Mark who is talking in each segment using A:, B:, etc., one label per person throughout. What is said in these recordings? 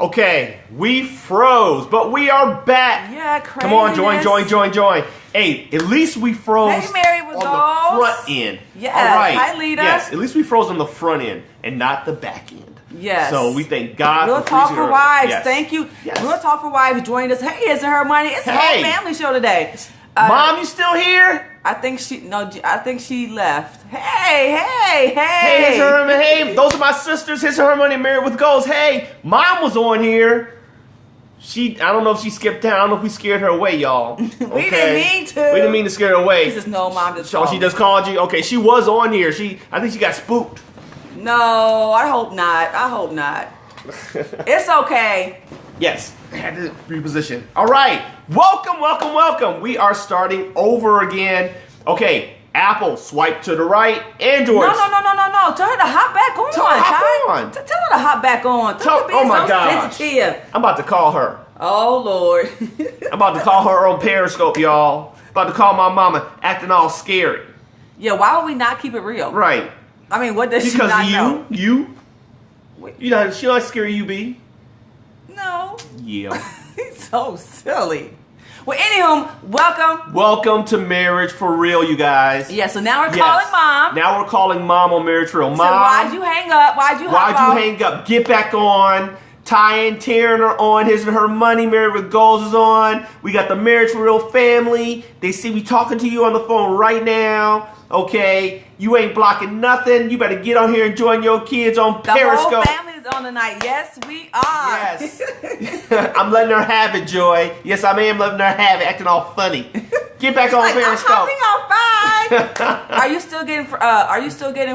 A: Okay, we froze, but we are back.
B: Yeah, crazy.
A: Come on, join. Hey, at least we froze
B: Hey, Mary with
A: on
B: those.
A: the front end.
B: Yes.
A: All right.
B: Hi, Lita.
A: Yes, at least we froze on the front end and not the back end.
B: Yes.
A: So we thank God
B: Real
A: for
B: Talk
A: freezing
B: for
A: early.
B: Wives.
A: Yes.
B: Thank you.
A: Yes.
B: Real Talk for Wives joined us. Hey, His and Her Money. It's a whole family show today.
A: Mom, you still here?
B: I think she left. Hey.
A: Hey, His and Her Money. Hey, those are my sisters. His and Her Money, Married with Goals. Hey, Mom was on here. I don't know if she skipped town. I don't know if we scared her away, y'all.
B: We didn't mean to.
A: We didn't mean to scare her away.
B: This is no Mom just
A: So
B: called
A: she
B: me.
A: just called you? Okay, she was on here. I think she got spooked.
B: No, I hope not. It's okay.
A: Yes, I had to reposition. All right, welcome. We are starting over again. Okay, Apple, swipe to the right. Android.
B: No. Tell her to hop back on.
A: Hop on.
B: Tell her to hop back on.
A: Oh my gosh.
B: Sensitive.
A: I'm about to call her.
B: Oh, Lord.
A: I'm about to call her on Periscope, y'all. About to call my mama, acting all scary.
B: Yeah, why would we not keep it real?
A: Right.
B: I mean, what does she
A: Because
B: not know?
A: you know, she like scary you be.
B: No.
A: Yeah.
B: He's so silly. Well, anywho, welcome.
A: Welcome to Marriage for Real, you guys.
B: Yeah, so now we're calling Mom.
A: Now we're calling Mom on Marriage for Real. Mom,
B: So why'd you hang up? Why'd you
A: hang up? Get back on. Ty and Taryn are on. His and Her Money, Married with Goals is on. We got the Marriage for Real family. They see me talking to you on the phone right now. Okay? You ain't blocking nothing. You better get on here and join your kids on Periscope.
B: The whole family's on tonight. Yes, we are.
A: Yes. I'm letting her have it, Joy. Yes, I am letting her have it, acting all funny. Get back on Periscope.
B: I'm fine. Are you still getting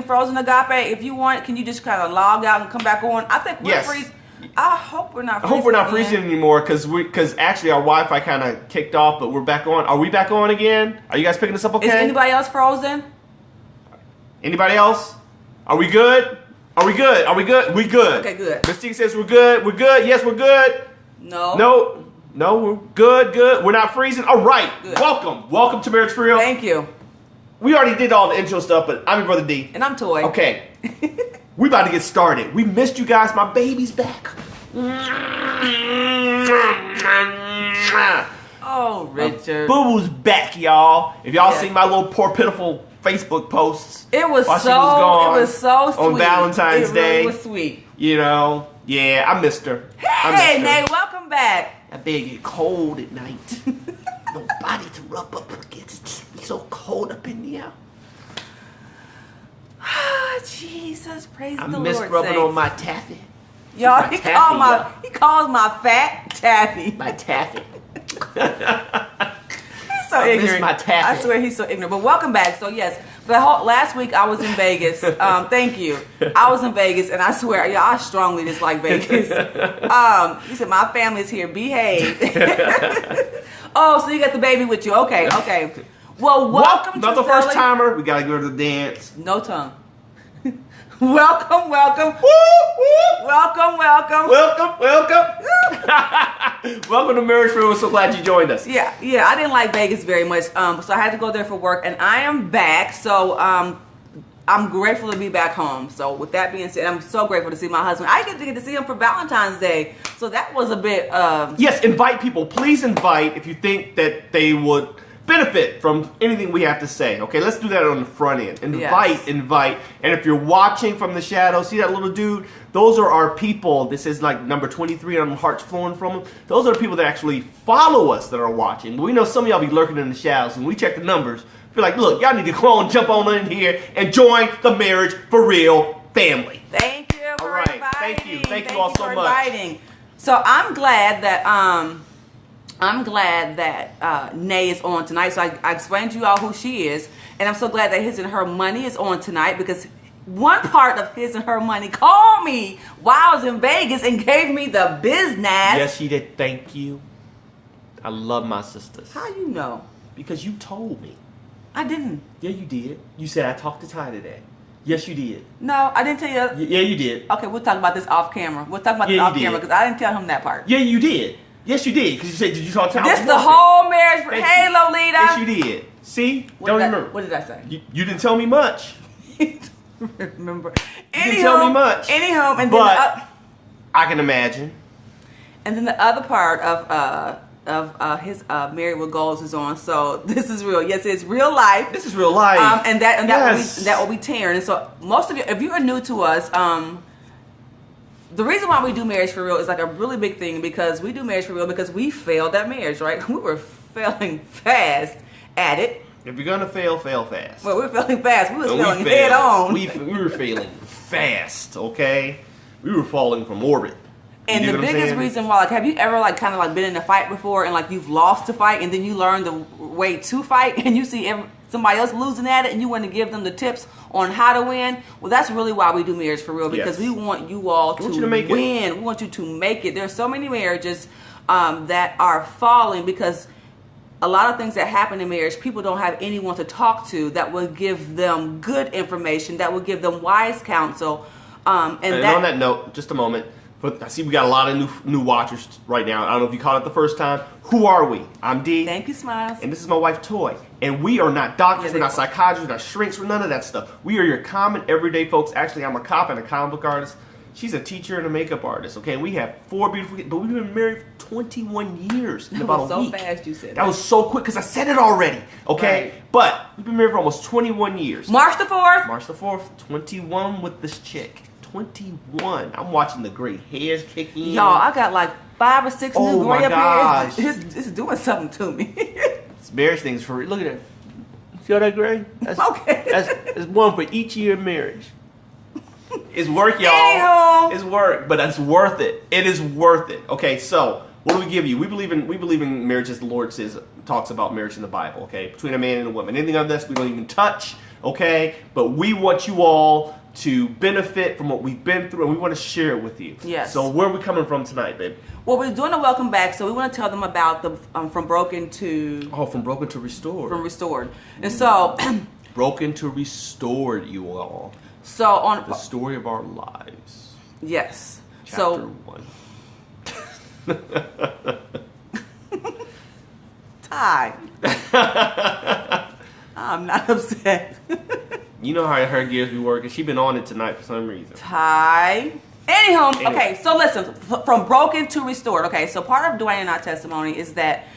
B: Frozen Agape? If you want, can you just kind of log out and come back on? I think we're freezing. I hope we're not freezing
A: anymore because actually our Wi-Fi kind of kicked off, but we're back on. Are we back on again? Are you guys picking this up okay?
B: Is anybody else frozen?
A: Anybody else? Are we good? We good. We good.
B: Okay, good.
A: Mystique says we're good. We're good. Yes, we're good.
B: No,
A: we're good. We're not freezing. All right.
B: Good.
A: Welcome to Marriage for Real.
B: Thank you.
A: We already did all the intro stuff, but I'm your brother D.
B: And I'm Toy.
A: Okay. We about to get started. We missed you guys. My baby's back.
B: Oh, Richard.
A: Boo-boo's back, y'all. If y'all seen my little poor pitiful Facebook posts.
B: It was so sweet.
A: On Valentine's Day.
B: It was sweet.
A: You know, yeah, I missed her.
B: Hey, Nate, welcome back.
A: That bed get cold at night. Nobody to rub up against. It's just be so cold up in there.
B: Jesus, praise the Lord.
A: I miss rubbing on my taffy.
B: Y'all, he calls my fat taffy.
A: My taffy.
B: He's so ignorant.
A: Miss my taffy.
B: I swear he's so ignorant. But welcome back. So yes, last week I was in Vegas. Thank you. I was in Vegas, and I swear, y'all, I strongly dislike Vegas. He said my family's here. Behave. Oh, so you got the baby with you? Okay. Well, welcome to
A: not the first timer. We gotta go to the dance.
B: No tongue. Welcome. Welcome.
A: Welcome to Marriage for Real. We're so glad you joined us.
B: Yeah. I didn't like Vegas very much, so I had to go there for work, and I am back. So I'm grateful to be back home. So with that being said, I'm so grateful to see my husband. I get to see him for Valentine's Day, so that was a bit.
A: Yes, invite people. Please invite if you think that they would benefit from anything we have to say. Okay, let's do that on the front end. Invite. And if you're watching from the shadow, see that little dude? Those are our people. This is like number 23 on hearts flowing from them. Those are the people that actually follow us that are watching. But we know some of y'all be lurking in the shadows, and we check the numbers. We're like, look, y'all need to come on, jump on in here and join the Marriage for Real family.
B: Thank you for inviting.
A: Thank you all so much.
B: So I'm glad that Nay is on tonight. So I explained to you all who she is, and I'm so glad that His and Her Money is on tonight, because one part of His and Her Money called me while I was in Vegas and gave me the business.
A: Yes, she did. Thank you. I love my sisters.
B: How you know?
A: Because you told me.
B: I didn't.
A: Yeah, you did. You said I talked to Ty today. Yes, you did.
B: No, I didn't tell you.
A: Yeah, you did.
B: Okay, we'll talk about this off camera. Because I didn't tell him that part.
A: Yeah, you did. Yes, you did. Because you said, did you talk to Ty?
B: This the whole marriage. Hey, Lolita.
A: Yes, you did. See? Don't remember.
B: What did I say?
A: You didn't tell me much.
B: Remember.
A: You didn't tell me much.
B: And
A: but I can imagine.
B: And then the other part of his Married with Goals is on. So this is real. Yes, it's real life.
A: This is real life.
B: And that will be Taryn. And so most of you, if you are new to us, the reason why we do Marriage for Real is like a really big thing, because we do Marriage for Real because we failed at marriage, right? We were failing fast at it.
A: If you're gonna fail fast.
B: Well, we were failing fast. We was failing head on.
A: We were failing fast. Okay, we were falling from orbit.
B: And the biggest reason why, like, have you ever like kind of like been in a fight before and like you've lost the fight and then you learn the way to fight and you see somebody else losing at it and you want to give them the tips on how to win? Well, that's really why we do Marriage for Real, because we want you all to win. We want you to make it. There's so many marriages that are falling because a lot of things that happen in marriage, people don't have anyone to talk to that will give them good information, that will give them wise counsel. And
A: on that note, just a moment. I see we got a lot of new watchers right now. I don't know if you caught it the first time. Who are we? I'm D.
B: Thank you, Smiles.
A: And this is my wife, Toy. And we are not doctors, we're not psychiatrists, we're not shrinks, we're none of that stuff. We are your common, everyday folks. Actually, I'm a cop and a comic book artist. She's a teacher and a makeup artist, okay? And we have 4 beautiful kids, but we've been married for 21 years in about a week.
B: That was so fast you said that.
A: That was so quick because I said it already, okay?
B: Right.
A: But we've been married for almost 21 years.
B: March the 4th.
A: March the 4th, 21 with this chick. 21. I'm watching the gray hairs kicking in.
B: Y'all, I got like 5 or 6 new gray up
A: here.
B: It's doing something to me.
A: This marriage thing is for real. Look at that. See all that gray? That's,
B: okay.
A: That's one for each year of marriage. It's work, y'all.
B: Anyhow.
A: It's work, but it's worth it. It is worth it. Okay, so what do we give you? We believe in marriage as the Lord talks about marriage in the Bible. Okay, between a man and a woman. Anything of this we don't even touch. Okay, but we want you all to benefit from what we've been through, and we want to share it with you.
B: Yes.
A: So where are we coming from tonight, babe?
B: Well, we're doing a welcome back, so we want to tell them about the from broken to
A: from broken to restored.
B: From restored, and so
A: broken to restored, you all.
B: So on
A: the story of our lives.
B: Yes.
A: Chapter 1.
B: Ty. I'm not upset.
A: You know how her gears be working. She been on it tonight for some reason.
B: Ty. Anyhow, okay, so listen, from broken to restored. Okay, so part of Dwayne and our testimony is that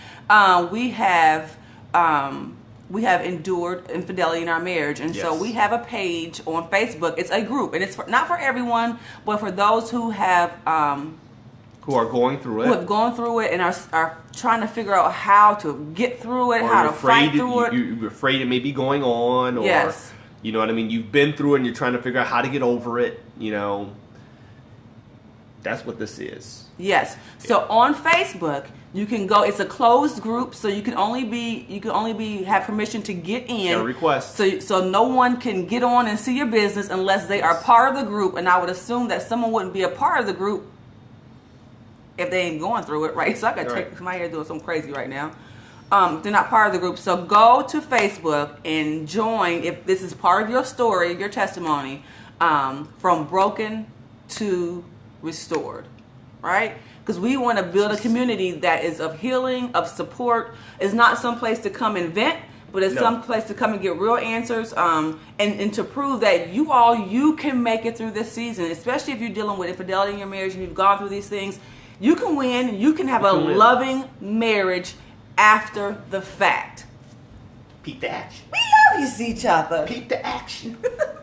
B: we have endured infidelity in our marriage, and so we have a page on Facebook. It's a group, and it's not for everyone, but for those who have
A: who are going through it,
B: who have gone through it, and are trying to figure out how to get through it, how to fight through it.
A: You're afraid it may be going on, or you know what I mean. You've been through it, and you're trying to figure out how to get over it. You know, that's what this is. Yes.
B: So on Facebook, you can go. It's a closed group, so you can only have permission to get in.
A: A request.
B: So no one can get on and see your business unless they are part of the group. And I would assume that someone wouldn't be a part of the group if they ain't going through it, right? So I got to take my hair doing something crazy right now. They're not part of the group. So go to Facebook and join if this is part of your story, your testimony, from broken to restored, right? Because we want to build a community that is of healing, of support. It's not some place to come and vent, but it's some place to come and get real answers, and to prove that you can make it through this season, especially if you're dealing with infidelity in your marriage and you've gone through these things. You can win. You can have a loving marriage after the fact.
A: Peep the action.
B: We love you, each other.
A: Peep the action.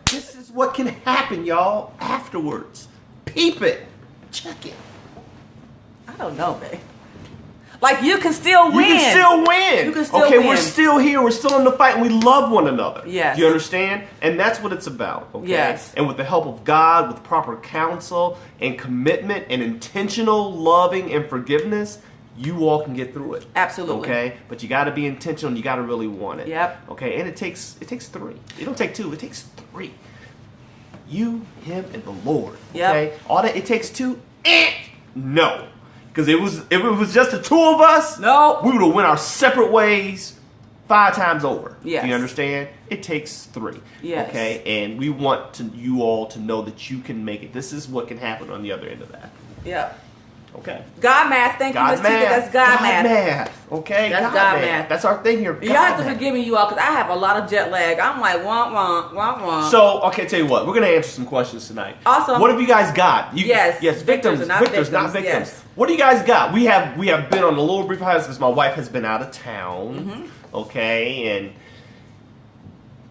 A: This is what can happen, y'all, afterwards. Peep it. Check it.
B: I don't know, babe. Like, you can still win.
A: You can still win.
B: You can still win.
A: Okay, we're still here. We're still in the fight, and we love one another.
B: Yes.
A: Do you understand? And that's what it's about, okay?
B: Yes.
A: And with the help of God, with proper counsel and commitment and intentional loving and forgiveness, you all can get through it.
B: Absolutely.
A: Okay? But you got to be intentional, and you got to really want it.
B: Yep.
A: Okay? And it takes 3. It don't take 2. It takes 3. You, him, and the Lord. Okay?
B: Yep.
A: All that, it takes 2. No. Because if it was just the 2 of us, we would have went our separate ways 5 times over.
B: Yes.
A: Do you understand? It takes 3.
B: Yes.
A: Okay? And we want you all to know that you can make it. This is what can happen on the other end of that.
B: Yeah.
A: Okay.
B: God math. Thank you, Miss Tika. That's God math.
A: Okay.
B: That's God math.
A: That's our thing here.
B: Y'all have to forgive me, you all, because I have a lot of jet lag. I'm like, wah.
A: So, okay, tell you what. We're going to answer some questions tonight.
B: Awesome.
A: What have you guys got?
B: Yes,
A: victims, not victims.
B: Yes.
A: What do you guys got? We have been on a little brief hiatus because my wife has been out of town.
B: Mm-hmm.
A: Okay, and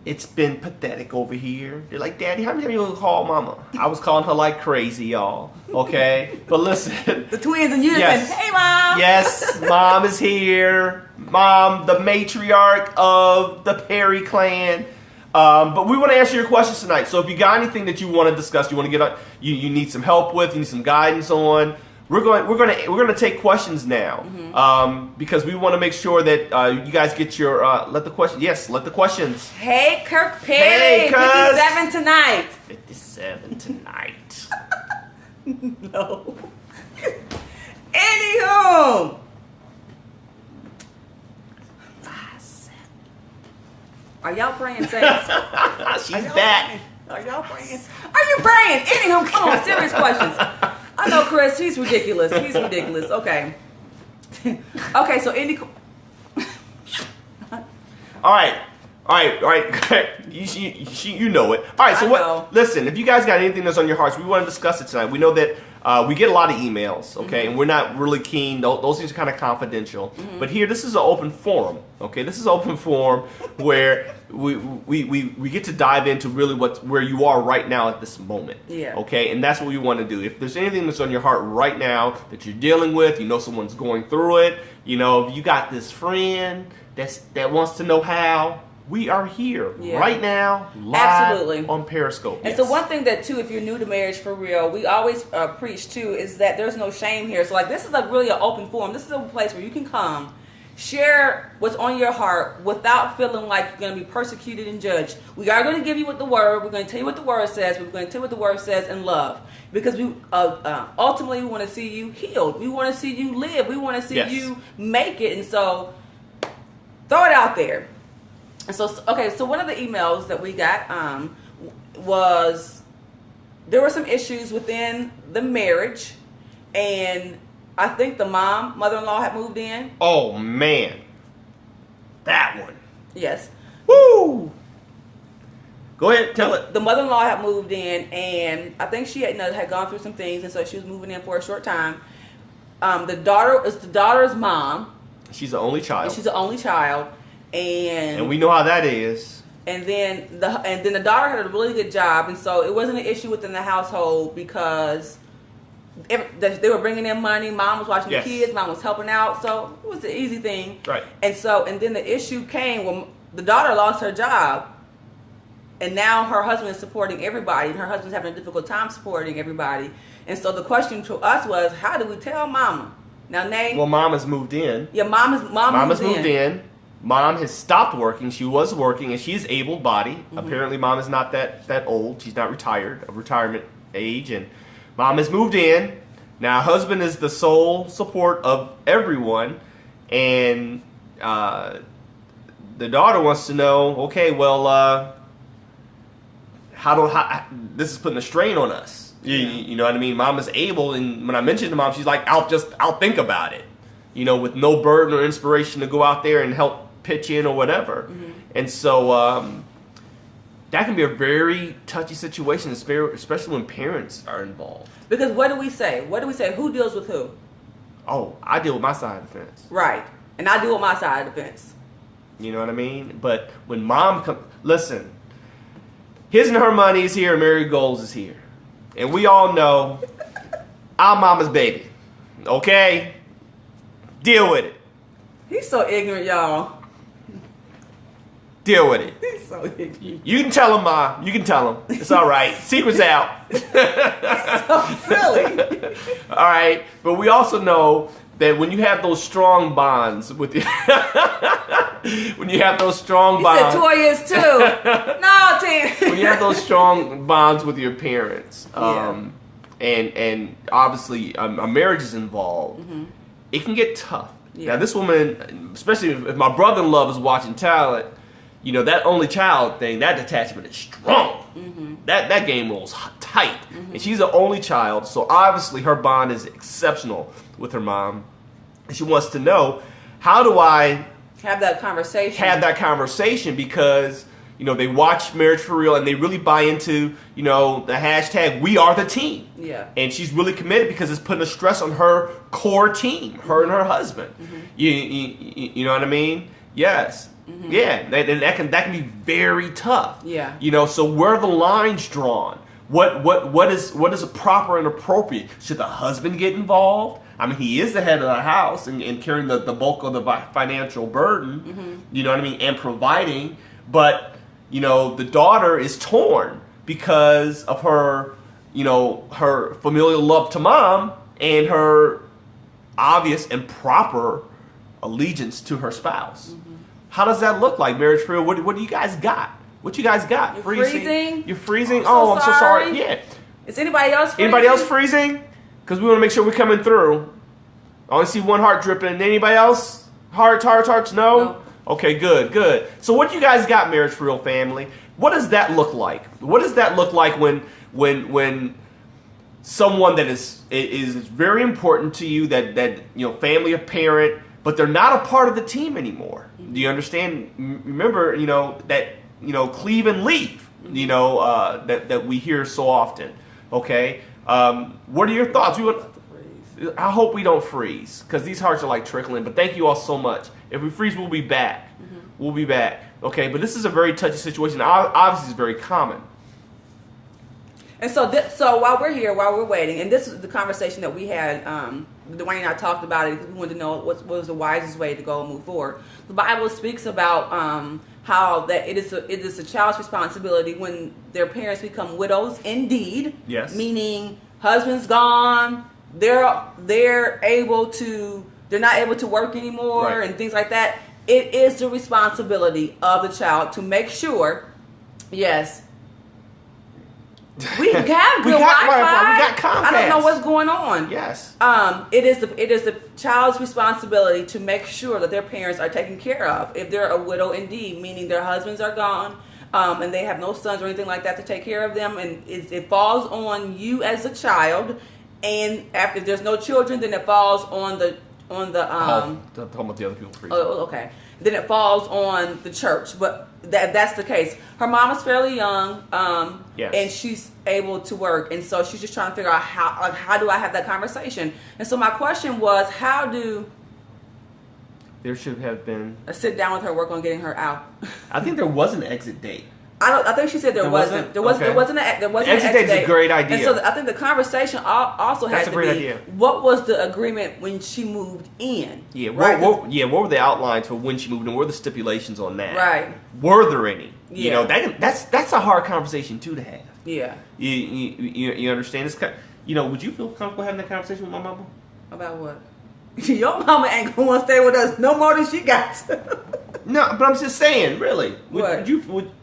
A: it's been pathetic over here. They're like, Daddy, how many times you gonna call Mama? I was calling her like crazy, y'all. Okay, but listen.
B: The twins and you said, hey, Mom.
A: Yes, Mom is here. Mom, the matriarch of the Perry clan. But we want to answer your questions tonight. So if you got anything that you want to discuss, you want to get, you need some help with, you need some guidance on, we're going to take questions now. Because we want to make sure that you guys get your let the questions.
B: Hey, Kirk Perry, 57 tonight.
A: 57 tonight.
B: No. Anywho. Are y'all praying, saints?
A: She's back.
B: Are y'all praying? Are you praying? Anywho, come on, serious questions. I know Chris, he's ridiculous. Okay. Okay, so
A: All right. You know it. All right, so listen, if you guys got anything that's on your hearts, we want to discuss it tonight. We know that we get a lot of emails, okay, and we're not really keen. Those things are kind of confidential. But here, this is an open forum, okay? This is an open forum where we get to dive into really where you are right now at this moment, okay? And that's what we want to do. If there's anything that's on your heart right now that you're dealing with, you know someone's going through it, you know, if you got this friend that wants to know how, we are here right now, live on Periscope.
B: And so one thing that, too, if you're new to Marriage for Real, we always preach, too, is that there's no shame here. So, like, this is really an open forum. This is a place where you can come, share what's on your heart without feeling like you're going to be persecuted and judged. We are going to give you what the Word. We're going to tell you what the Word says. We're going to tell you what the Word says in love. Because we ultimately, we want to see you healed. We want to see you live. We want to see you make it. And so, throw it out there. And so, okay, so one of the emails that we got was there were some issues within the marriage, and I think the mother-in-law had moved in.
A: Oh, man. That one.
B: Yes.
A: Woo! Go ahead, tell it.
B: The mother-in-law had moved in, and I think she had gone through some things, and so she was moving in for a short time. The daughter is the daughter's mom.
A: She's the only child. And
B: we
A: know how that is.
B: And then the daughter had a really good job, and so it wasn't an issue within the household because they were bringing in money. Mom was watching the kids. Mom was helping out, so it was an easy thing.
A: Right.
B: And then the issue came when the daughter lost her job, and now her husband is supporting everybody, and her husband's having a difficult time supporting everybody. And so the question to us was, how do we tell Mama? Now, Nay.
A: Well, Mom has moved in.
B: Yeah, Mom has moved in.
A: Mom has stopped working. She was working, and she is able-bodied. Apparently, Mom is not that old. She's not retired, of retirement age. And Mom has moved in. Now, husband is the sole support of everyone. And the daughter wants to know, okay, well, how this is putting a strain on us. You know what I mean? Mom is able, and when I mentioned to Mom, she's like, I'll think about it. You know, with no burden or inspiration to go out there and help pitch in or whatever. And so that can be a very touchy situation, especially when parents are involved.
B: Because what do we say? Who deals with who?
A: Oh, I deal with my side of the fence.
B: Right. And I deal with my side of the fence.
A: You know what I mean? But when Mom comes... Listen, his and her money is here and Married Goals is here. And we all know I'm Mama's baby. Okay? Deal with it.
B: He's so ignorant, y'all.
A: Deal with it.
B: He's so ignorant.
A: You can tell him, Ma. You can tell him. It's all right. Secret's out.
B: He's so silly.
A: All right. But we also know that when you have those strong bonds with you, when you have those strong bonds.
B: You said Toya is too. No, Tim.
A: When you have those strong bonds with your parents, and obviously a marriage is involved, it can get tough. Now, this woman, especially if my brother-in-law was watching Talent, you know, that only child thing, that attachment is strong. That game rolls tight. And she's the only child, so obviously her bond is exceptional with her mom. And she wants to know, how do I
B: have that conversation?
A: Because, you know, they watch Marriage for Real and they really buy into, you know, the hashtag "We Are the Team."
B: Yeah.
A: And she's really committed because it's putting a stress on her core team, her and her husband. You know what I mean? Yes. Yeah. And that can be very tough.
B: Yeah.
A: You know, so where are the lines drawn? What is proper and appropriate? Should the husband get involved? I mean, he is the head of the house and carrying the bulk of the financial burden, you know what I mean, and providing. But, you know, the daughter is torn because of her, you know, her familial love to mom and her obvious and proper allegiance to her spouse. How does that look like, Marriage for Real? What do you guys got? What you guys got?
B: You're freezing?
A: You're freezing?
B: I'm
A: so sorry. Yeah.
B: Is anybody else freezing?
A: Anybody else freezing? Because we want to make sure we're coming through. I only see one heart dripping. Anybody else? Hearts? No? Okay, good. So what you guys got, Marriage for Real family? What does that look like? What does that look like when someone that is very important to you, that you know, family or parent, but they're not a part of the team anymore? Do you understand? Remember, you know, that, you know, cleave and leave, you know, that we hear so often. Okay? What are your thoughts? I hope we don't freeze, because these hearts are like trickling. But thank you all so much. If we freeze, we'll be back. We'll be back. Okay, but this is a very touchy situation. Obviously, it's very common.
B: And so while we're here, while we're waiting, and this is the conversation that we had, Dwayne and I talked about it because we wanted to know what was the wisest way to go and move forward. The Bible speaks about how that it is a child's responsibility when their parents become widows indeed.
A: Yes.
B: Meaning husband's gone, they're not able to work anymore,
A: right,
B: and things like that. It is the responsibility of the child to make sure, yes, we have good Wi-Fi.
A: We got Comcast.
B: I don't know what's going on.
A: Yes.
B: It is the child's responsibility to make sure that their parents are taken care of. If they're a widow indeed, meaning their husbands are gone, and they have no sons or anything like that to take care of them, and it falls on you as a child. And if there's no children, then it falls on the
A: talking about the other people.
B: Oh, okay. Then it falls on the church, but that's the case. Her mom is fairly young,
A: yes,
B: and she's able to work, and so she's just trying to figure out how do I have that conversation. And so my question was, how do
A: there should have been
B: a sit down with her, work on getting her out?
A: I think there was an exit date.
B: I think she said there wasn't. There wasn't an exit date.
A: Is a great idea.
B: And so I think the conversation also had to be,
A: idea.
B: What was the agreement when she moved in?
A: Yeah,
B: right?
A: what were the outlines for when she moved in? What were the stipulations on that?
B: Right.
A: Were there any?
B: Yeah.
A: You know, that's a hard conversation too to have.
B: Yeah.
A: You understand? It's kind of, you know, would you feel comfortable having that conversation with my mama?
B: About what? Your mama ain't gonna want to stay with us no more than she got.
A: No, but I'm just saying, really.
B: What?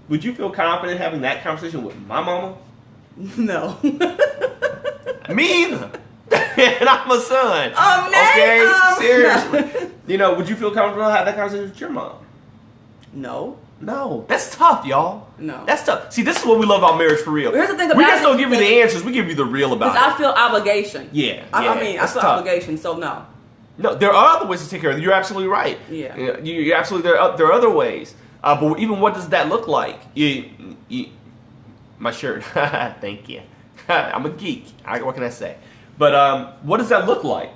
A: Would you feel confident having that conversation with my mama?
B: No.
A: Me either. And I'm a son.
B: Okay?
A: Seriously. You know, would you feel comfortable having that conversation with your mom?
B: No.
A: No. That's tough, y'all.
B: No.
A: That's tough. See, this is what we love about Marriage for Real.
B: Here's the thing about
A: we just don't give you the answers. We give you the real about it.
B: Because I feel obligation.
A: Yeah.
B: I mean, I feel
A: tough.
B: obligation, so no.
A: No, there are other ways to take care of it. You're absolutely right.
B: Yeah.
A: You're absolutely there are other ways. But even what does that look like? My shirt. Thank you. I'm a geek. What can I say? But what does that look like?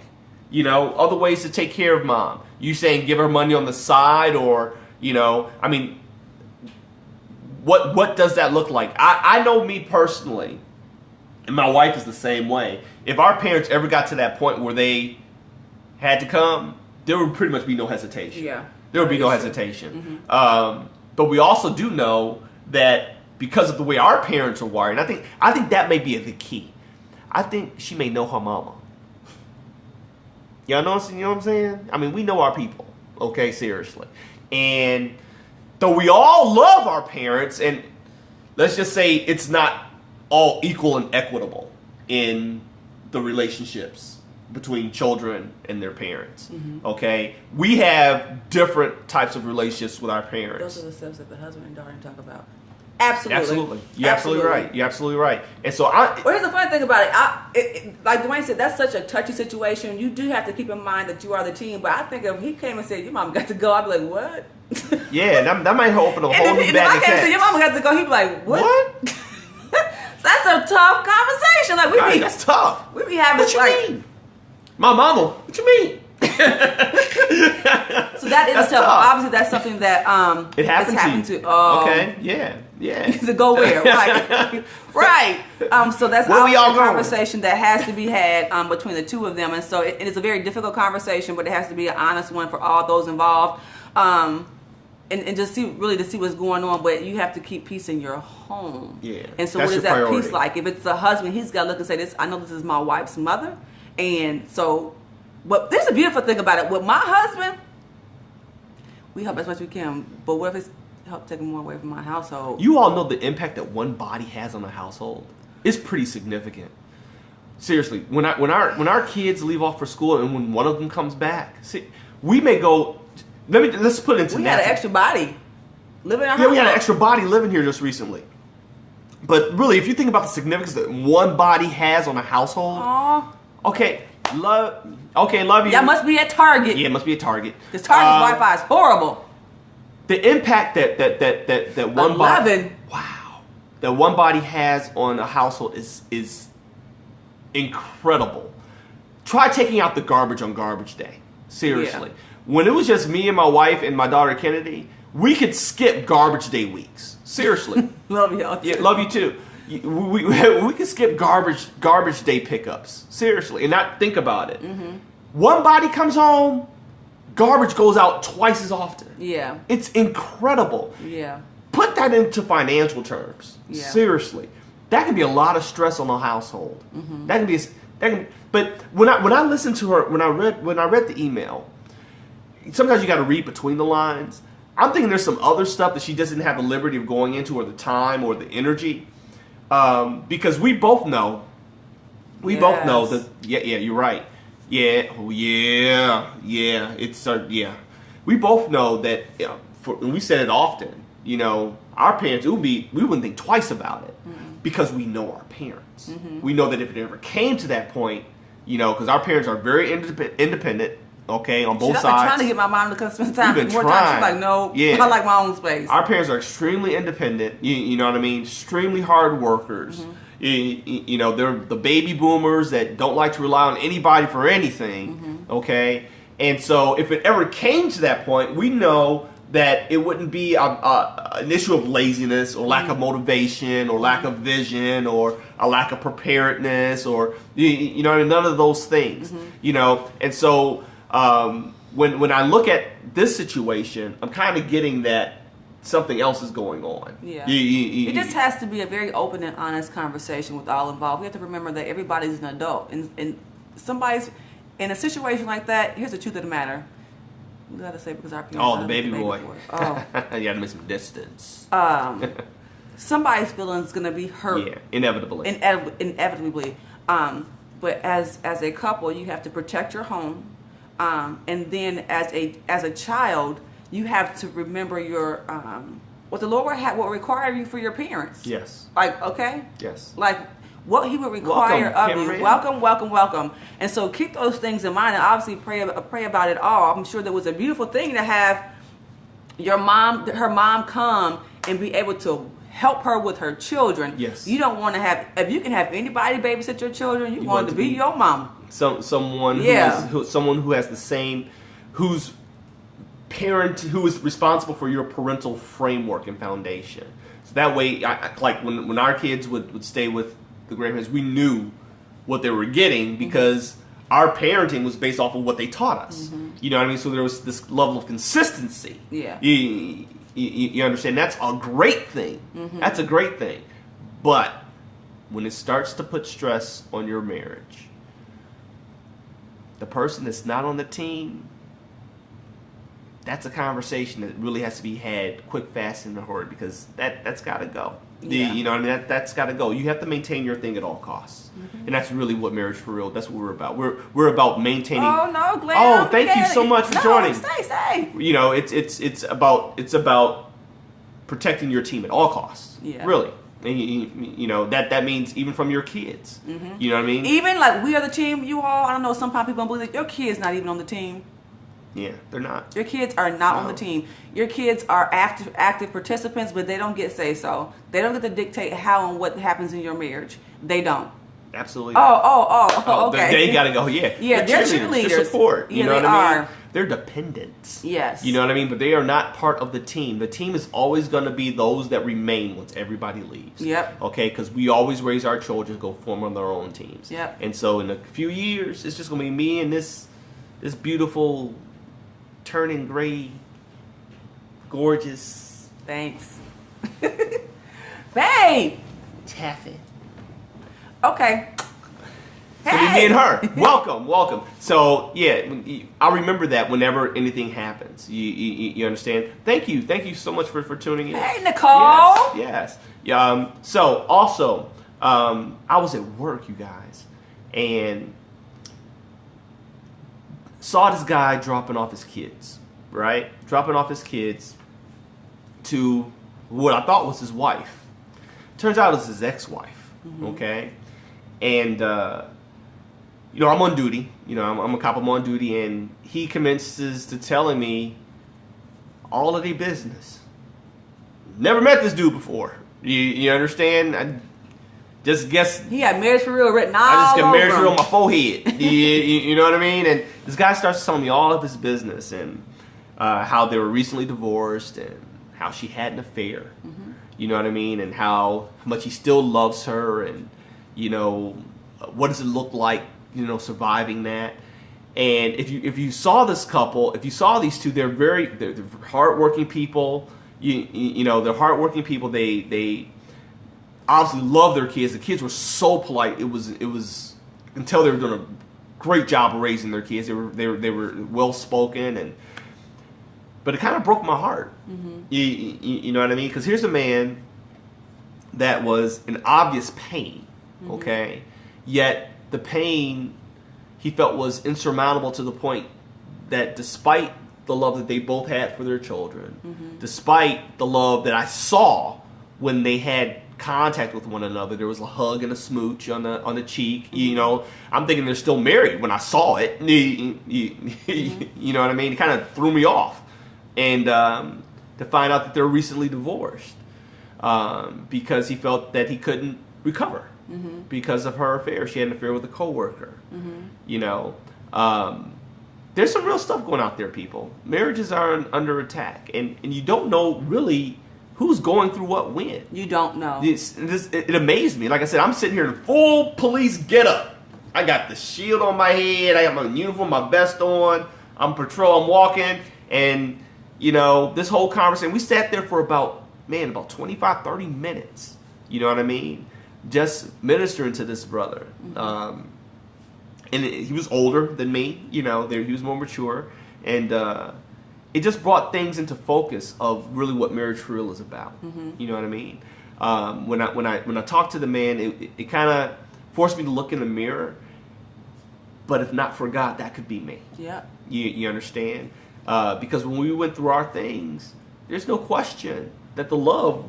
A: You know, other ways to take care of mom. You saying give her money on the side, or, you know, I mean, what does that look like? I know me personally, and my wife is the same way. If our parents ever got to that point where they had to come, there would pretty much be no hesitation.
B: Yeah.
A: There would be no hesitation. Mm-hmm. But we also do know that because of the way our parents are wired, and I think that may be the key. I think she may know her mama. Y'all know what I'm saying? I mean, we know our people, okay, seriously. And though we all love our parents, and let's just say it's not all equal and equitable in the relationships between children and their parents, okay? We have different types of relationships with our parents.
B: Those are the steps that the husband and daughter talk about. Absolutely.
A: You're absolutely right. You're absolutely right. And so
B: well, here's the funny thing about it. Like Dwayne said, that's such a touchy situation. You do have to keep in mind that you are the team. But I think if he came and said, your mom got to go, I'd be like, what?
A: Yeah, that might open a whole new bag of
B: if I came and said, your mama got to go, he'd be like, what? That's a tough conversation. Like
A: that's tough.
B: We be having
A: what you mean? My mama. What you mean?
B: So that is tough. Obviously, that's something that
A: it happened
B: to.
A: Okay. Yeah.
B: To go where? Right. Right. So that's
A: where we all
B: a conversation that has to be had between the two of them, and so it is a very difficult conversation, but it has to be an honest one for all those involved. And just to see what's going on, but you have to keep peace in your home.
A: Yeah.
B: And so what is that priority. Peace like? If it's a husband, he's got to look and say, "This, I know this is my wife's mother," and so. But there's a beautiful thing about it. With my husband, we help as much as we can. But what if it's help taking more away from my household?
A: You all know the impact that one body has on a household. It's pretty significant. Seriously, when our kids leave off for school and when one of them comes back, see, we may go. Let's put it into.
B: We had an extra body living in our
A: household. We had an extra body living here just recently. But really, if you think about the significance that one body has on a household, okay. Love you.
B: That must be at Target.
A: Yeah, it must be at Target.
B: Because Target's Wi-Fi is horrible.
A: The impact that one body, that one body has on a household is incredible. Try taking out the garbage on garbage day. Seriously, when it was just me and my wife and my daughter Kennedy, we could skip garbage day weeks. Seriously,
B: love y'all.
A: Yeah, love you too. We can skip garbage day pickups, seriously, and not think about it. Mm-hmm. One body comes home, garbage goes out twice as often.
B: Yeah,
A: it's incredible.
B: Yeah,
A: put that into financial terms. Yeah. Seriously, that can be a lot of stress on a household. Mm-hmm. But when I listened to her, when I read the email, sometimes you got to read between the lines. I'm thinking there's some other stuff that she doesn't have the liberty of going into, or the time, or the energy. Because we both know that, you're right. We both know that, and we said it often, our parents, we wouldn't think twice about it because we know our parents. Mm-hmm. We know that if it ever came to that point, because our parents are very independent, okay, on both sides.
B: I've been trying to get my mom to come spend time. More times she's like, no, I like my own space.
A: Our parents are extremely independent, you know what I mean? Extremely hard workers. Mm-hmm. They're the baby boomers that don't like to rely on anybody for anything, okay? And so if it ever came to that point, we know that it wouldn't be an issue of laziness or lack of motivation or lack of vision or a lack of preparedness or, none of those things, And so when I look at this situation, I'm kind of getting that something else is going on.
B: Yeah. It just has to be a very open and honest conversation with all involved. We have to remember that everybody's an adult. And somebody's in a situation like that, here's the truth of the matter. We got to say because our parents.
A: Oh, the baby boy. Oh. You got to make some distance.
B: Somebody's feelings going to be hurt.
A: Yeah, inevitably.
B: Inevitably. But as a couple, you have to protect your home. And then as a child, you have to remember your what the Lord will require you for your parents.
A: Yes.
B: Like, okay?
A: Yes.
B: Like what he would require of you. Welcome. And so keep those things in mind and obviously pray about it all. I'm sure that was a beautiful thing to have her mom come and be able to help her with her children.
A: Yes.
B: You don't want to have, if you can have anybody babysit your children, you want it to be your mama.
A: Someone who has the same, who's who is responsible for your parental framework and foundation. So that way, like when our kids would stay with the grandparents, we knew what they were getting because our parenting was based off of what they taught us. Mm-hmm. You know what I mean? So there was this level of consistency.
B: Yeah.
A: You understand? That's a great thing. Mm-hmm. That's a great thing. But when it starts to put stress on your marriage, the person that's not on the team, that's a conversation that really has to be had quick, fast, and in a hurry because that's got to go. Yeah. You know what I mean? That's got to go. You have to maintain your thing at all costs. Mm-hmm. And that's really what Marriage for Real, that's what we're about. We're about maintaining.
B: Oh, no, Glenn.
A: Oh, thank you so much for joining.
B: Stay.
A: You know, it's about protecting your team at all costs.
B: Yeah.
A: Really. And you know, that means even from your kids. Mm-hmm. You know what I mean?
B: Even like we are the team, you all, I don't know, sometimes people don't believe that your kids not even on the team.
A: Yeah, they're not.
B: Your kids are not on the team. Your kids are active participants, but they don't get say so. They don't get to dictate how and what happens in your marriage. They don't.
A: Absolutely.
B: Okay.
A: They gotta go. Yeah.
B: Yeah, they're cheerleaders.
A: They're support. You know what I mean?
B: Are.
A: They're dependents.
B: Yes.
A: You know what I mean? But they are not part of the team. The team is always going to be those that remain once everybody leaves.
B: Yep.
A: Okay? Because we always raise our children to go form on their own teams.
B: Yep.
A: And so in a few years, it's just going to be me and this beautiful, turning gray, gorgeous.
B: Thanks. Babe.
A: Taffy.
B: Okay.
A: So me and her. Welcome. So yeah, I remember that whenever anything happens. You understand? Thank you so much for tuning in.
B: Hey, Nicole.
A: Yes. So also, I was at work, you guys, and saw this guy dropping off his kids. Right? Dropping off his kids to what I thought was his wife. Turns out it was his ex-wife. Mm-hmm. Okay, and. You know, I'm on duty. You know, I'm a cop. I'm on duty, and he commences to telling me all of the business. Never met this dude before. You understand? I just guess
B: he had marriage for real written all over.
A: I just got marriage for real on my forehead. you know what I mean? And this guy starts telling me all of his business and how they were recently divorced and how she had an affair. Mm-hmm. You know what I mean? And how much he still loves her, and you know, what does it look like? You know, surviving that. And if you saw this couple, if you saw these two, they're hardworking people. You know, they're hardworking people. They obviously love their kids. The kids were so polite. It was you can tell they were doing a great job of raising their kids. They were well spoken, but it kind of broke my heart. Mm-hmm. You know what I mean? Because here's a man that was in obvious pain. Mm-hmm. Okay, yet the pain he felt was insurmountable to the point that despite the love that they both had for their children, mm-hmm. despite the love that I saw when they had contact with one another, there was a hug and a smooch on the cheek. Mm-hmm. You know, I'm thinking they're still married when I saw it. Mm-hmm. You know what I mean? It kind of threw me off. And to find out that they're recently divorced because he felt that he couldn't recover. Mm-hmm. Because of her affair. She had an affair with a coworker. Mm-hmm. You know, there's some real stuff going out there, people. Marriages are under attack, and you don't know really who's going through what when.
B: You don't know.
A: It amazed me. Like I said, I'm sitting here in full police getup. I got the shield on my head. I got my uniform, my vest on. I'm patrol. I'm walking, and you know, this whole conversation. We sat there for about 25, 30 minutes. You know what I mean? Just ministering to this brother. Mm-hmm. And he was older than me, you know, he was more mature. And it just brought things into focus of really what Marriage for Real is about. Mm-hmm. You know what I mean? When I talked to the man, it kind of forced me to look in the mirror. But if not for God, that could be me. Yeah. You understand? Because when we went through our things, there's no question that the love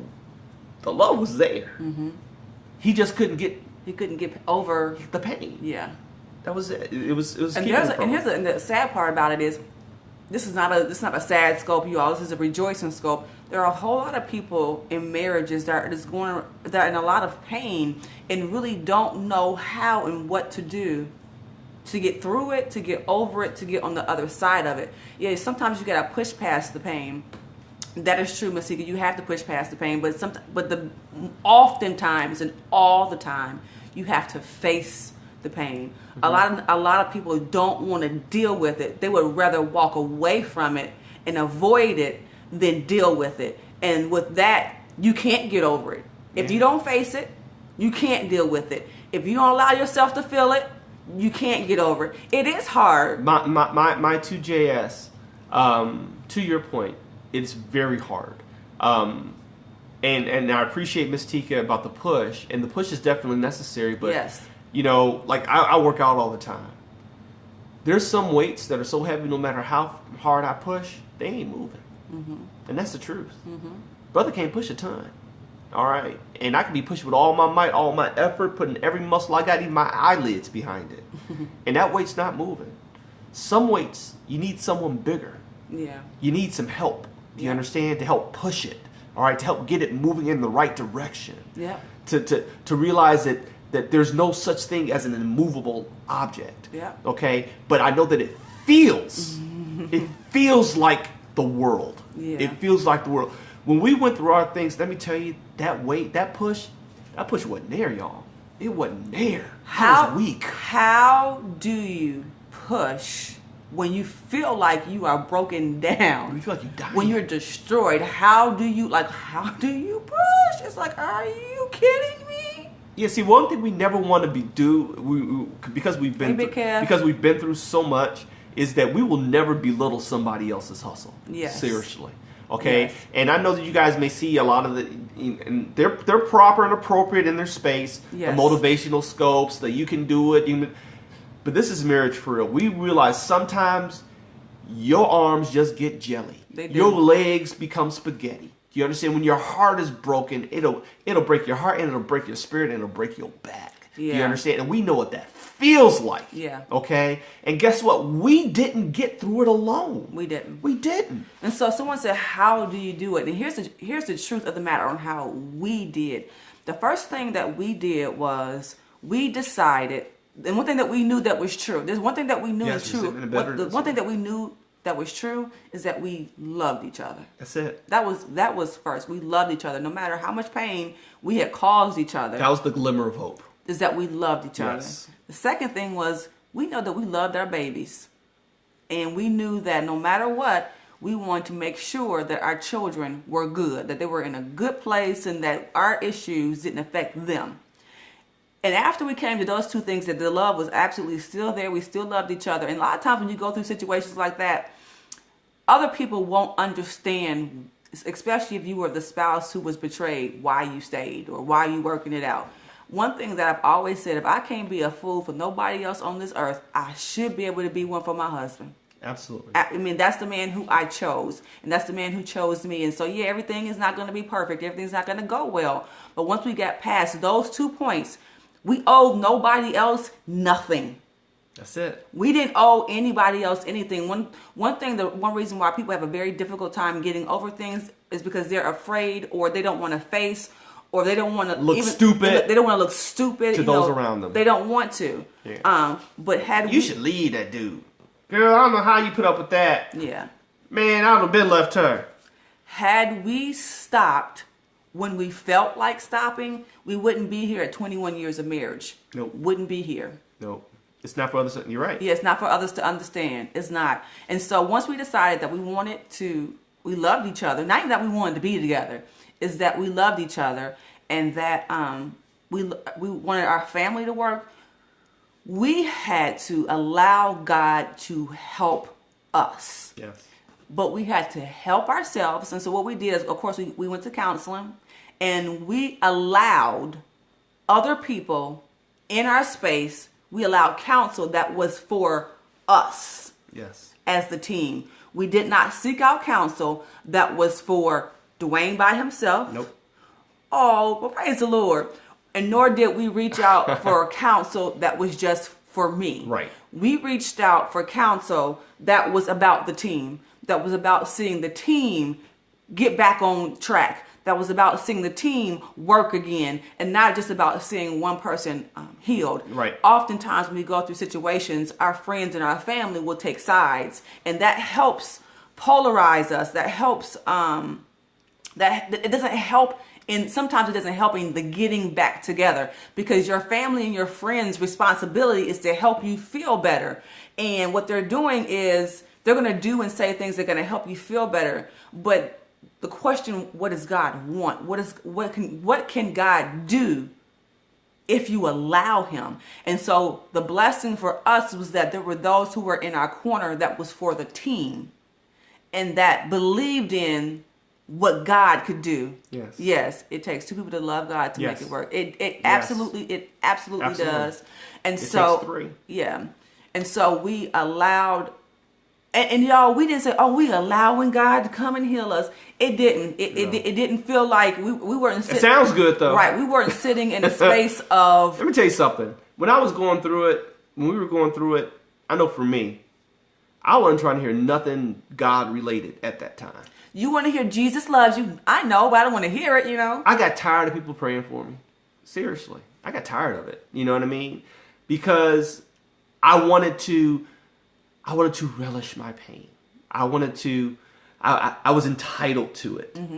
A: was there. Mm-hmm. He just couldn't get
B: over
A: the pain.
B: Yeah,
A: that was it. It was.
B: And the sad part about it is, this is not a sad scope, you all. This is a rejoicing scope. There are a whole lot of people in marriages that are in a lot of pain and really don't know how and what to do to get through it, to get over it, to get on the other side of it. Yeah, sometimes you gotta push past the pain. That is true, Masika. You have to push past the pain, but oftentimes and all the time, you have to face the pain. Mm-hmm. A lot of people don't want to deal with it. They would rather walk away from it and avoid it than deal with it. And with that, you can't get over it. If you don't face it, you can't deal with it. If you don't allow yourself to feel it, you can't get over it. It is hard.
A: My 2JS, to your point, it's very hard. And I appreciate Miss Tika about the push, and the push is definitely necessary, but yes. You know, like I work out all the time. There's some weights that are so heavy, no matter how hard I push, they ain't moving. Mm-hmm. And that's the truth. Mm-hmm. Brother can't push a ton. All right. And I can be pushing with all my might, all my effort, putting every muscle I got, even my eyelids behind it. And that weight's not moving. Some weights, you need someone bigger.
B: Yeah.
A: You need some help. Do you understand? To help push it. All right. To help get it moving in the right direction.
B: Yeah.
A: To realize that there's no such thing as an immovable object.
B: Yeah.
A: Okay. But I know that it feels like the world.
B: Yeah.
A: It feels like the world. When we went through our things, let me tell you, that weight, that push wasn't there, y'all. It wasn't there. I was weak.
B: How do you push when you feel like you are broken down?
A: When you feel like you died.
B: When you're destroyed, how do you push? It's like, are you kidding me?
A: Yeah, see, one thing we never want to because we've been through so much, is that we will never belittle somebody else's hustle.
B: Yes.
A: Seriously. Okay,
B: Yes.
A: and I know that you guys may see a lot of and they're proper and appropriate in their space.
B: Yes.
A: The motivational scopes that you can do it. But this is marriage for real. We realize sometimes your arms just get jelly.
B: They do.
A: Your legs become spaghetti. You understand? When your heart is broken, it'll break your heart and it'll break your spirit and it'll break your back.
B: Yeah.
A: You understand? And we know what that feels like.
B: Yeah.
A: Okay? And guess what? We didn't get through it alone.
B: We didn't.
A: We didn't.
B: And so someone said, how do you do it? And here's the truth of the matter on how we did. The first thing that we did was we decided, and one thing that we knew that was true. There's one thing that we knew is true. The one thing that we knew that was true is that we loved each other.
A: That's it.
B: That was first. We loved each other. No matter how much pain we had caused each other.
A: That was the glimmer of hope.
B: Is that we loved each other.
A: Yes.
B: The second thing was we know that we loved our babies. And we knew that no matter what, we wanted to make sure that our children were good, that they were in a good place and that our issues didn't affect them. And after we came to those two things, that the love was absolutely still there. We still loved each other. And a lot of times when you go through situations like that, other people won't understand, especially if you were the spouse who was betrayed, why you stayed or why you working it out. One thing that I've always said, if I can't be a fool for nobody else on this earth, I should be able to be one for my husband.
A: Absolutely.
B: I mean, that's the man who I chose, and that's the man who chose me. And so, yeah, everything is not going to be perfect. Everything's not going to go well. But once we got past those 2 points, we owed nobody else nothing.
A: That's it.
B: We didn't owe anybody else anything. One reason why people have a very difficult time getting over things is because they're afraid, or they don't want to face, or they don't want to
A: look stupid.
B: They don't want to look stupid
A: to those around them.
B: They don't want to.
A: Yeah.
B: But
A: you should leave that dude. Girl, I don't know how you put up with that.
B: Yeah.
A: Man, I would have been left her.
B: Had we stopped when we felt like stopping, we wouldn't be here at 21 years of marriage.
A: Nope.
B: Wouldn't be here.
A: Nope. It's not for others. You're right.
B: Yeah, it's not for others to understand. It's not. And so once we decided that we loved each other, not even that we wanted to be together, is that we loved each other, and that we wanted our family to work, we had to allow God to help us.
A: Yes.
B: But we had to help ourselves. And so what we did is, of course, we went to counseling, and we allowed other people in our space. We allowed counsel that was for us.
A: Yes.
B: As the team. We did not seek out counsel that was for Dwayne by himself.
A: Nope.
B: Oh, well, praise the Lord. And nor did we reach out for counsel that was just for me.
A: Right.
B: We reached out for counsel that was about the team, that was about seeing the team get back on track, that was about seeing the team work again, and not just about seeing one person healed.
A: Right.
B: Oftentimes when we go through situations, our friends and our family will take sides, and that helps polarize us. That helps, that it doesn't help. And sometimes it doesn't help in the getting back together, because your family and your friends' responsibility is to help you feel better. And what they're doing is they're going to do and say things that are going to help you feel better. But the question, what does God want? What can God do if you allow him? And so the blessing for us was that there were those who were in our corner that was for the team, and that believed in what God could do.
A: Yes.
B: Yes, it takes two people to love God to
A: Yes.
B: make it work. It
A: Yes.
B: absolutely
A: Absolutely.
B: does. And
A: It
B: so
A: takes three.
B: yeah. And so we allowed And y'all, we didn't say, "Oh, we allowing God to come and heal us." It didn't. It didn't feel like we weren't.
A: It sounds good though,
B: right? We weren't sitting in a space of.
A: Let me tell you something. When I was going through it, when we were going through it, I know for me, I wasn't trying to hear nothing God related at that time.
B: You want to hear Jesus loves you? I know, but I don't want to hear it.
A: I got tired of people praying for me. Seriously, I got tired of it. You know what I mean? Because I wanted to relish my pain. I was entitled to it. Mm-hmm.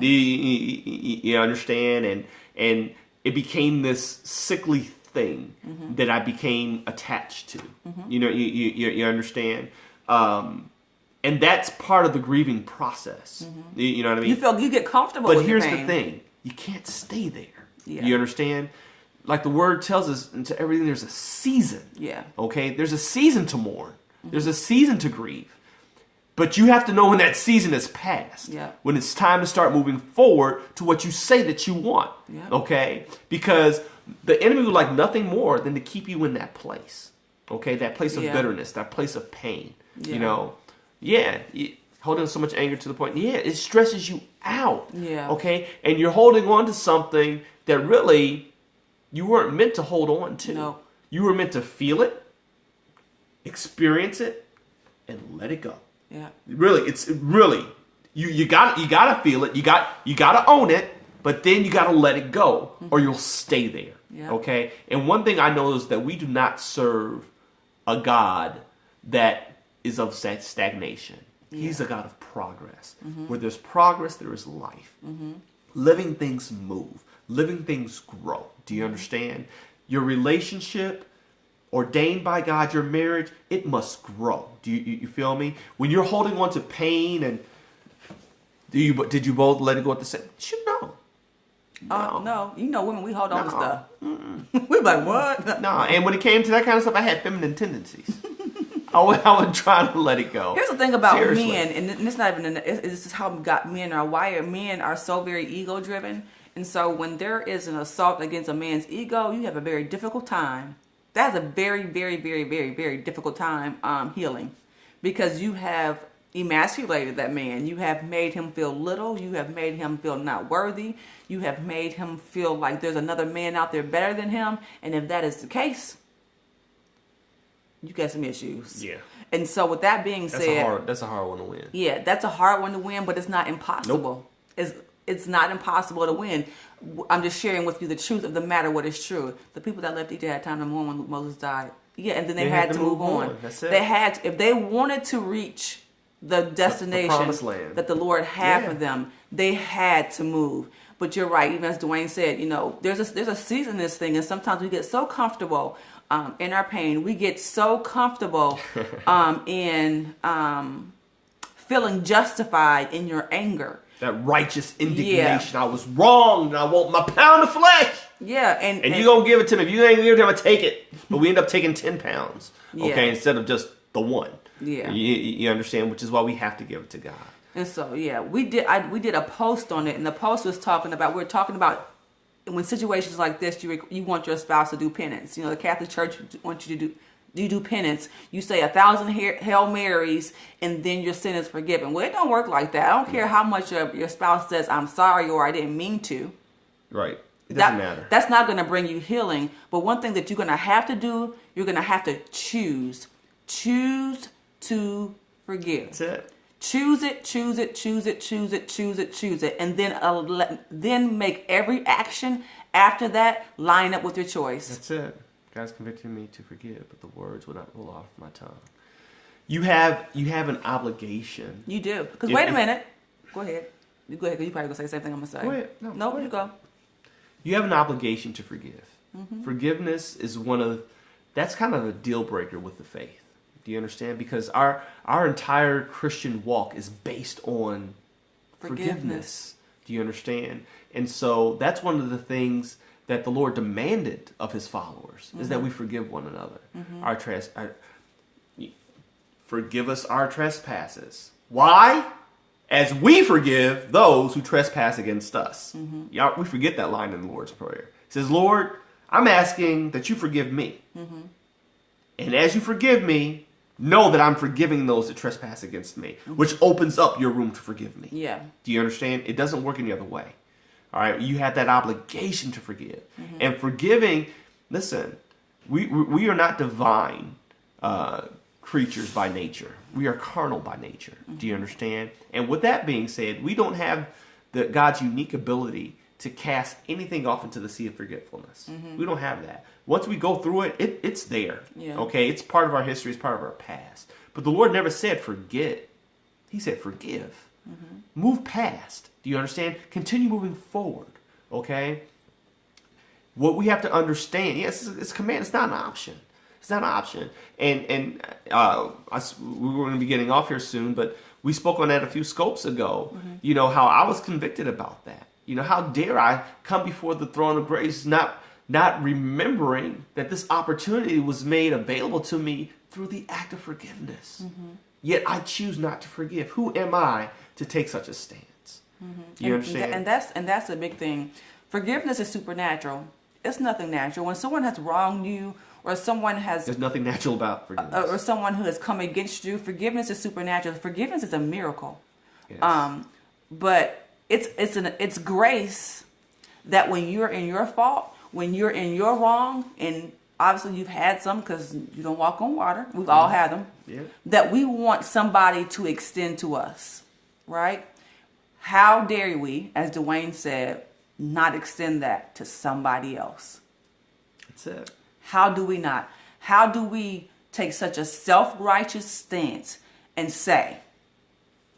A: You understand? And it became this sickly thing mm-hmm. that I became attached to. Mm-hmm. You understand? And that's part of the grieving process. Mm-hmm. You know what I mean?
B: You get comfortable
A: but
B: with
A: here's
B: your pain.
A: the thing. You can't stay there.
B: Yeah.
A: You understand? Like the word tells us, into everything there's a season.
B: Yeah.
A: Okay? There's a season to mourn. Mm-hmm. There's a season to grieve. But you have to know when that season is past.
B: Yeah.
A: When it's time to start moving forward to what you say that you want.
B: Yeah.
A: Okay? Because the enemy would like nothing more than to keep you in that place. Okay? That place of bitterness, that place of pain. Yeah. Holding so much anger to the point, it stresses you out.
B: Yeah.
A: Okay? And you're holding on to something that really you weren't meant to hold on to.
B: No.
A: You were meant to feel it, experience it, and let it go.
B: Yeah.
A: Really, you gotta feel it. You gotta own it, but then you gotta let it go, or you'll stay there.
B: Yeah.
A: Okay? And one thing I know is that we do not serve a God that is of stagnation. Yeah. He's a God of progress. Mm-hmm. Where there's progress, there is life. Mm-hmm. Living things move. Living things grow. Do you understand? Your relationship, ordained by God, your marriage, it must grow. Do you feel me? When you're holding on to pain, and did you both let it go at the same? No.
B: No. You know, women, we hold on to stuff. We're like, what?
A: No. And when it came to that kind of stuff, I had feminine tendencies. I would try to let it go.
B: Here's the thing about men, and it's not even. This is how men are wired. Men are so very ego driven, and so when there is an assault against a man's ego, you have a very difficult time. That's a very, very, very, very, very difficult time healing, because you have emasculated that man. You have made him feel little. You have made him feel not worthy. You have made him feel like there's another man out there better than him. And if that is the case, you got some issues.
A: Yeah.
B: And so with that being said,
A: that's a hard one to win.
B: Yeah, that's a hard one to win, but it's not impossible. Nope. It's not impossible to win. I'm just sharing with you the truth of the matter, what is true. The people that left Egypt had time to mourn when Moses died. Yeah, and then they had to move on.
A: That's it.
B: They had to, if they wanted to reach the destination that the Lord had for them, they had to move. But you're right, even as Dwayne said, there's a season in this thing, and sometimes we get so comfortable in our pain. We get so comfortable in feeling justified in your anger. That
A: righteous indignation. I was wrong, and I want my pound of flesh.
B: Yeah, and
A: you're going to give it to me. If you ain't give it to me, I'm going to take it. But we end up taking 10 pounds, okay, instead of just the one.
B: Yeah.
A: You understand? Which is why we have to give it to God.
B: And so, we did a post on it, and the post was talking about when situations like this, you want your spouse to do penance. The Catholic Church wants you to do penance. You say 1,000 Hail Marys, and then your sin is forgiven. Well, it don't work like that. I don't care how much your spouse says, I'm sorry, or I didn't mean to.
A: Right. It doesn't matter.
B: That's not going to bring you healing. But one thing that you're going to have to do, you're going to have to choose. Choose to forgive.
A: That's it.
B: Choose it, choose it, choose it, choose it, choose it, choose it. And then make every action after that line up with your choice.
A: That's it. God's convicted me to forgive, but the words will not roll off my tongue. You have an obligation.
B: You do. Because wait a minute. Go ahead. You go ahead, because you probably going to say the same thing I'm going to say.
A: Go ahead.
B: No, you go.
A: You have an obligation to forgive.
B: Mm-hmm.
A: Forgiveness is that's kind of a deal breaker with the faith. Do you understand? Because our entire Christian walk is based on forgiveness. Do you understand? And so that's one of the things that the Lord demanded of his followers, is that we forgive one another. Mm-hmm. Forgive us our trespasses. Why? As we forgive those who trespass against us. Mm-hmm. We forget that line in the Lord's Prayer. It says, Lord, I'm asking that you forgive me. Mm-hmm. And as you forgive me, know that I'm forgiving those that trespass against me, which opens up your room to forgive me.
B: Yeah.
A: Do you understand? It doesn't work any other way. All right. You have that obligation to forgive. And forgiving, listen, we are not divine creatures by nature. We are carnal by nature. Do you understand? And with that being said, we don't have God's unique ability to cast anything off into the sea of forgetfulness. We don't have that. Once we go through it, it's there.
B: Yeah. Okay?
A: It's part of our history. It's part of our past. But the Lord never said forget. He said forgive. Move past. Do you understand? Continue moving forward. Okay? What we have to understand, yes, it's a command. It's not an option. It's not an option. And we're going to be getting off here soon, but we spoke on that a few scopes ago. You know, how I was convicted about that. You know, how dare I come before the throne of grace not remembering that this opportunity was made available to me through the act of forgiveness. Yet I choose not to forgive. Who am I to take such a stance? Do you understand?
B: And that's a big thing. Forgiveness is supernatural. It's nothing natural. When someone has wronged you, or someone has...
A: There's nothing natural about forgiveness.
B: Or someone who has come against you, forgiveness is supernatural. Forgiveness is a miracle.
A: Yes.
B: But it's grace that when you're in your fault, when you're in your wrong, and obviously you've had some because you don't walk on water. We've all had them.
A: Yeah.
B: That we want somebody to extend to us, right? How dare we, as Dwayne said, not extend that to somebody else?
A: That's it.
B: How do we not? How do we take such a self-righteous stance and say,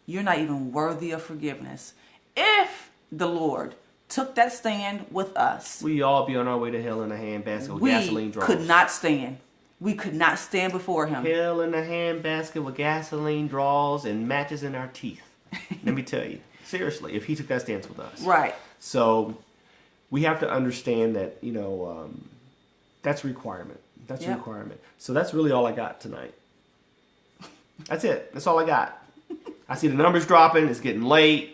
B: you're not even worthy of forgiveness? If the Lord took that stand with us,
A: we all be on our way to hell in a handbasket with gasoline draws.
B: We could not stand. We could not stand before him.
A: Hell in a handbasket with gasoline draws and matches in our teeth. Let me tell you, seriously, if he took that stance with us.
B: Right.
A: So we have to understand that, you know, that's a requirement. That's a requirement. So that's really all I got tonight. That's it. That's all I got. I see the numbers dropping. It's getting late.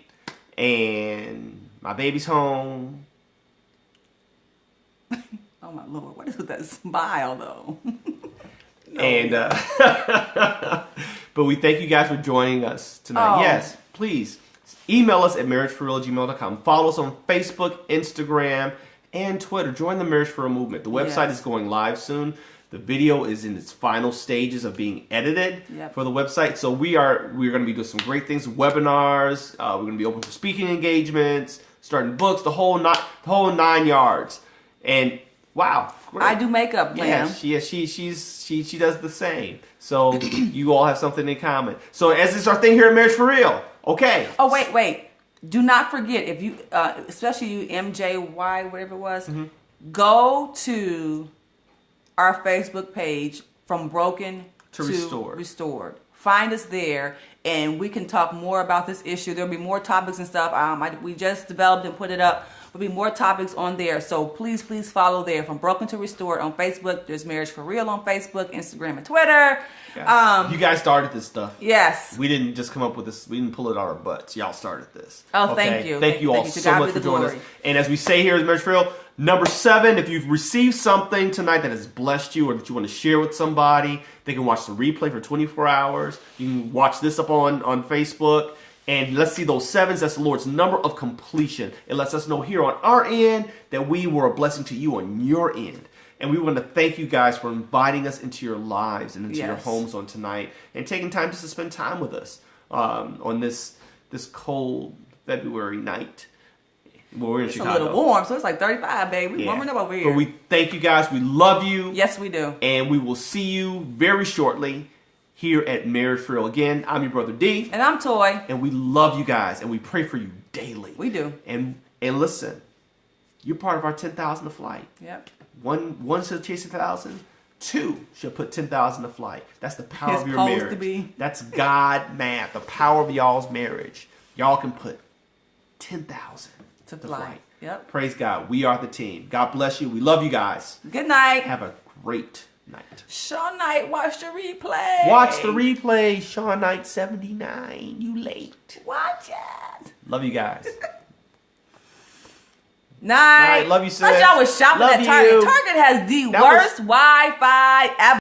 A: And my baby's home.
B: Oh, my Lord. What is with that smile, though? No.
A: And, but we thank you guys for joining us tonight.
B: Oh.
A: Yes, please email us at marriageforeal@gmail.com. Follow us on Facebook, Instagram, and Twitter. Join the Marriage for Real movement. The website is going live soon. The video is in its final stages of being edited for the website. So we're going to be doing some great things, webinars. We're going to be open for speaking engagements, starting books, the whole 9 yards. And wow, great.
B: I do makeup, Lamb.
A: Yes, she does the same. So you all have something in common. So as is our thing here at Marriage for Real. Okay.
B: Oh, wait. Do not forget, if you, especially you MJY, whatever it was, go to our Facebook page, From Broken to Restored. Find us there, and we can talk more about this issue. There'll be more topics and stuff. We just developed and put it up. There'll be more topics on there. So please follow there. From Broken to Restored on Facebook. There's Marriage for Real on Facebook, Instagram, and Twitter.
A: You guys started this stuff.
B: Yes.
A: We didn't just come up with this. We didn't pull it out of our butts. Y'all started this.
B: Oh, okay? Thank you.
A: Thank you all so much for joining us. And as we say here at Marriage for Real, number 7, if you've received something tonight that has blessed you or that you want to share with somebody, they can watch the replay for 24 hours. You can watch this up on Facebook. And let's see those 7s. That's the Lord's number of completion. It lets us know here on our end that we were a blessing to you on your end. And we want to thank you guys for inviting us into your lives and into your homes on tonight and taking time just to spend time with us on this cold February night. Well, we're in Chicago.
B: It's a little warm, so it's like 35, baby. We're warming up over here.
A: But we thank you guys. We love you.
B: Yes, we do.
A: And we will see you very shortly here at Marriage for Real. Again, I'm your brother D.
B: And I'm Toy.
A: And we love you guys, and we pray for you daily.
B: We do.
A: And listen, you're part of our 10,000 to flight.
B: Yep.
A: One shall chase 1,000. 2 shall put 10,000 to flight. That's the power of your marriage.
B: To be.
A: That's God math. The power of y'all's marriage. Y'all can put 10,000 to flight.
B: Yep.
A: Praise God. We are the team. God bless you. We love you guys.
B: Good night.
A: Have a great night.
B: Sean Knight, watch the replay.
A: Watch the replay. Sean Knight 79. You late.
B: Watch it.
A: Love you guys.
B: Night.
A: Love you, sis.
B: I thought y'all was shopping at Target. Target has the worst Wi-Fi ever.